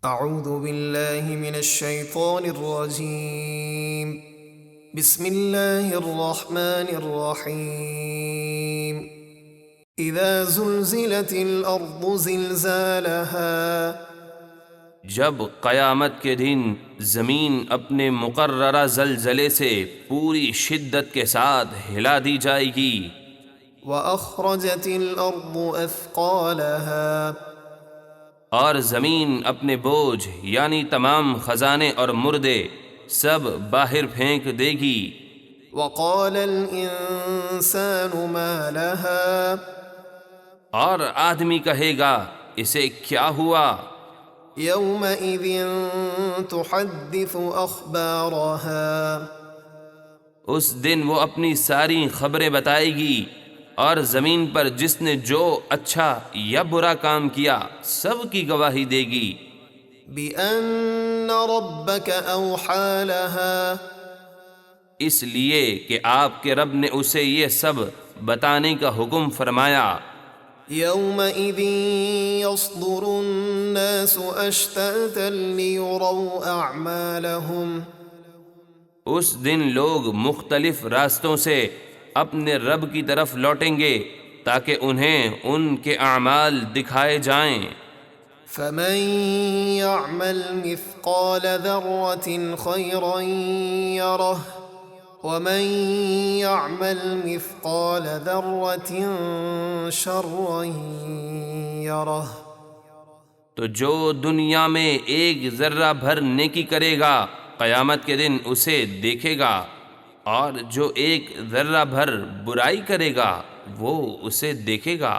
اعوذ باللہ من الشیطان الرجیم بسم اللہ الرحمن الرحیم اذا زلزلت الارض زلزالها، جب قیامت کے دن زمین اپنے مقررہ زلزلے سے پوری شدت کے ساتھ ہلا دی جائے گی، واخرجت الارض اثقالها، اور زمین اپنے بوجھ یعنی تمام خزانے اور مردے سب باہر پھینک دے گی، وقال الانسان ما لها، اور آدمی کہے گا اسے کیا ہوا؟ يومئذ تحدث اخبارها، اس دن وہ اپنی ساری خبریں بتائے گی، اور زمین پر جس نے جو اچھا یا برا کام کیا سب کی گواہی دے گی، بأن ربك أوحى لها، اس لیے کہ آپ کے رب نے اسے یہ سب بتانے کا حکم فرمایا۔ يومئذ يصدر الناس أشتاتا ليروا أعمالهم، اس دن لوگ مختلف راستوں سے اپنے رب کی طرف لوٹیں گے تاکہ انہیں ان کے اعمال دکھائے جائیں۔ فمن يعمل مثقال ذرة خيرا يره، ومن يعمل مثقال ذرة شرا يره، تو جو دنیا میں ایک ذرہ بھر نیکی کرے گا قیامت کے دن اسے دیکھے گا، اور جو ایک ذرہ بھر برائی کرے گا وہ اسے دیکھے گا۔